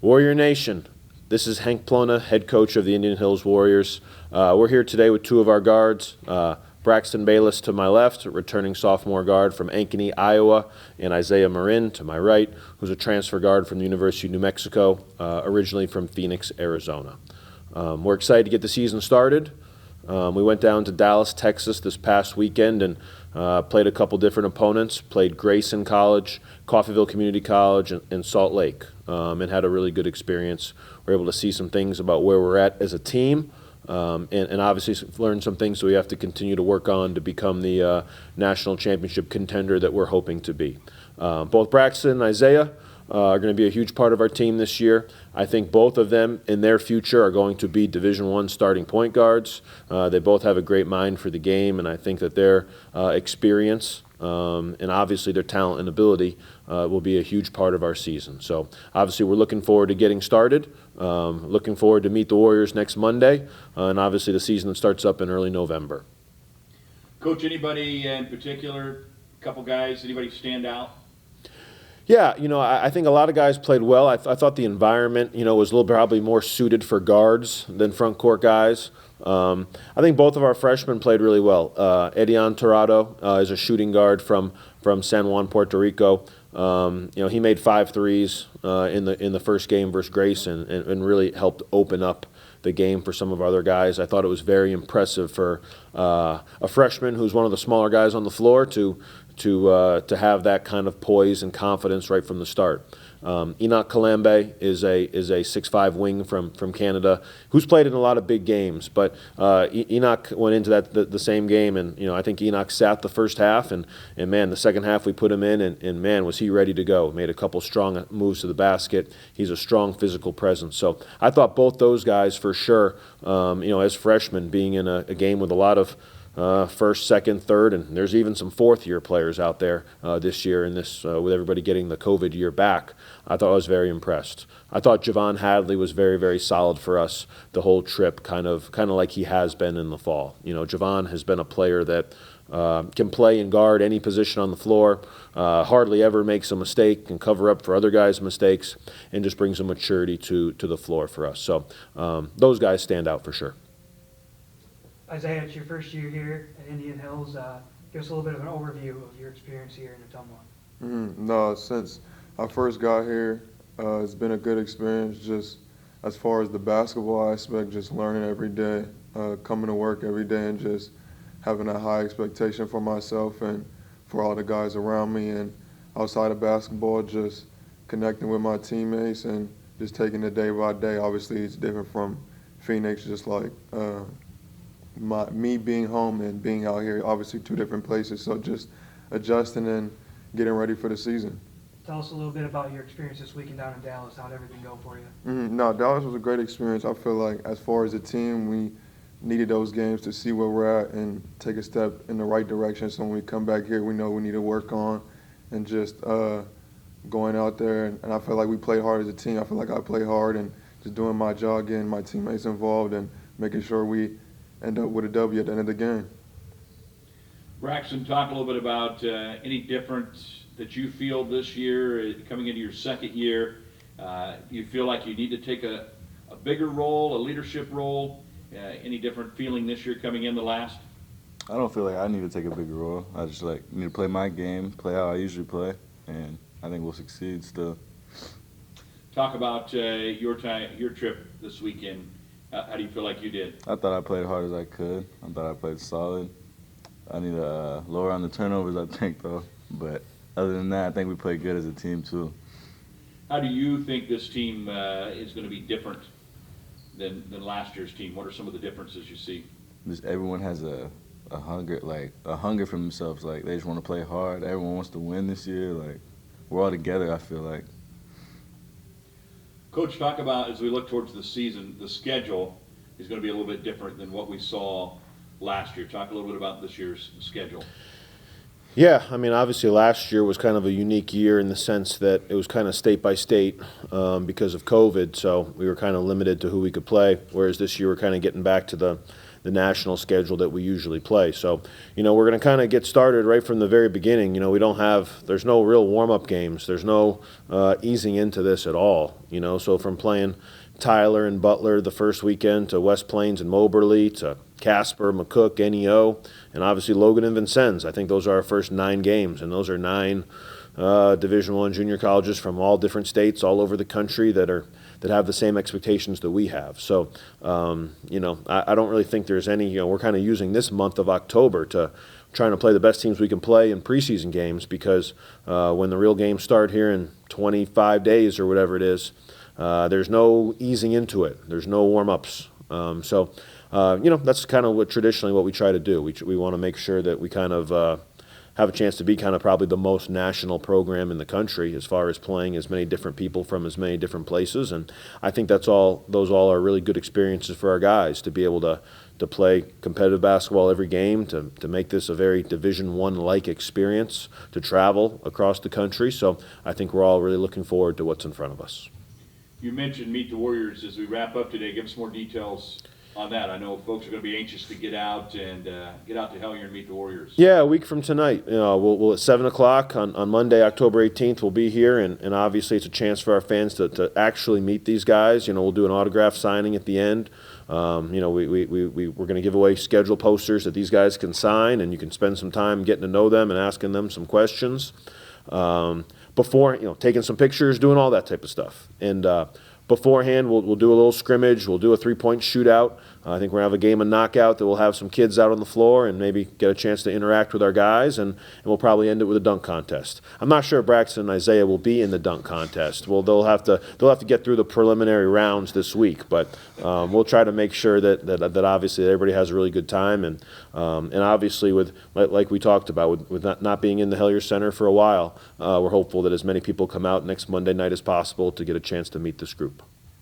Warrior Nation, this is Hank Plona, head coach of the Indian Hills Warriors. We're here today with two of our guards, Braxton Bayless to my left, returning sophomore guard from Ankeny, Iowa, and Isaiah Marin to my right, who's a transfer guard from the University of New Mexico, originally from Phoenix, Arizona. We're excited to get the season started. We went down to Dallas, Texas this past weekend and played a couple different opponents, played Grayson College, Coffeyville Community College, and Salt Lake, and had a really good experience. We're able to see some things about where we're at as a team, and obviously learn some things that we have to continue to work on to become the national championship contender that we're hoping to be. Both Braxton and Isaiah are going to be a huge part of our team this year. I think both of them in their future are going to be Division I starting point guards. They both have a great mind for the game, and I think that their experience and obviously their talent and ability will be a huge part of our season. So obviously we're looking forward to getting started, looking forward to meet the Warriors next Monday, and obviously the season starts up in early November. Coach, anybody in particular, a couple guys, anybody stand out? Yeah, I think a lot of guys played well. I thought the environment, was a little probably more suited for guards than front court guys. I think both of our freshmen played really well. Edion Torrado is a shooting guard from San Juan, Puerto Rico. He made 5 threes in the first game versus Grayson and really helped open up the game for some of our other guys. I thought it was very impressive for a freshman who's one of the smaller guys on the floor to have that kind of poise and confidence right from the start. Enoch Kalambe is a 6'5" wing from Canada who's played in a lot of big games, but Enoch went into the same game, and I think Enoch sat the first half, and man, the second half we put him in, and man, was he ready to go. Made a couple strong moves to the basket. He's a strong physical presence. So I thought both those guys for sure, as freshmen, being in a game with a lot of first, second, third, and there's even some fourth-year players out there this year in this with everybody getting the COVID year back. I thought I was very impressed. I thought Javon Hadley was very, very solid for us the whole trip, kind of like he has been in the fall. Javon has been a player that can play and guard any position on the floor, hardly ever makes a mistake, can cover up for other guys' mistakes, and just brings a maturity to the floor for us. So those guys stand out for sure. Isaiah, it's your first year here at Indian Hills. Give us a little bit of an overview of your experience here in Ottumwa. No, since I first got here, it's been a good experience just as far as the basketball aspect, just learning every day, coming to work every day and just having a high expectation for myself and for all the guys around me. And outside of basketball, just connecting with my teammates and just taking it day by day. Obviously, it's different from Phoenix, just like me being home and being out here, obviously 2 different places, so just adjusting and getting ready for the season. Tell us a little bit about your experience this weekend down in Dallas. How'd everything go for you? No, Dallas was a great experience. I feel like as far as a team, we needed those games to see where we're at and take a step in the right direction, so when we come back here, we know we need to work on and just going out there, and I feel like we played hard as a team. I feel like I played hard and just doing my job, getting my teammates involved and making sure we end up with a W at the end of the game. Braxton, talk a little bit about any difference that you feel this year coming into your second year. You feel like you need to take a bigger role, a leadership role? Any different feeling this year coming in the last? I don't feel like I need to take a bigger role. I just need to play my game, play how I usually play, and I think we'll succeed still. Talk about your trip this weekend. How do you feel like you did? I thought I played hard as I could. I thought I played solid. I need to lower on the turnovers, I think, though. But other than that, I think we played good as a team, too. How do you think this team is going to be different than last year's team? What are some of the differences you see? Just everyone has a hunger, a hunger for themselves. Like, they just want to play hard. Everyone wants to win this year. Like, we're all together, I feel like. Coach, talk about, as we look towards the season, the schedule is going to be a little bit different than what we saw last year. Talk a little bit about this year's schedule. Yeah, I mean, obviously last year was kind of a unique year in the sense that it was kind of state by state because of COVID, so we were kind of limited to who we could play, whereas this year we're kind of getting back to the the national schedule that we usually play. So, we're going to kind of get started right from the very beginning. There's no real warm-up games. There's no easing into this at all. So from playing Tyler and Butler the first weekend to West Plains and Moberly to Casper, McCook, NEO, and obviously Logan and Vincennes. I think those are our first 9 games, and those are 9 Division I junior colleges from all different states all over the country that have the same expectations that we have. So, I don't really think there's any, we're kind of using this month of October to trying to play the best teams we can play in preseason games, because when the real games start here in 25 days or whatever it is, there's no easing into it. There's no warm-ups. That's kind of traditionally what we try to do. We want to make sure that we kind of have a chance to be kind of probably the most national program in the country as far as playing as many different people from as many different places. And I think those all are really good experiences for our guys to be able to play competitive basketball every game, to make this a very Division I-like experience, to travel across the country. So I think we're all really looking forward to what's in front of us. You mentioned Meet the Warriors. As we wrap up today, give us more details on that. I know folks are going to be anxious to get out and get out to Hellier and meet the Warriors. Yeah, a week from tonight. We'll at 7 o'clock on Monday, October 18th, we'll be here, and obviously it's a chance for our fans to actually meet these guys. We'll do an autograph signing at the end. We're going to give away schedule posters that these guys can sign, and you can spend some time getting to know them and asking them some questions. Before, taking some pictures, doing all that type of stuff. And beforehand, we'll do a little scrimmage. We'll do a 3-point shootout. I think we're going to have a game of knockout that we'll have some kids out on the floor and maybe get a chance to interact with our guys, and we'll probably end it with a dunk contest. I'm not sure if Braxton and Isaiah will be in the dunk contest. Well, they'll have to get through the preliminary rounds this week, but we'll try to make sure that obviously everybody has a really good time, and obviously with like we talked about with not being in the Hellier Center for a while, we're hopeful that as many people come out next Monday night as possible to get a chance to meet this group.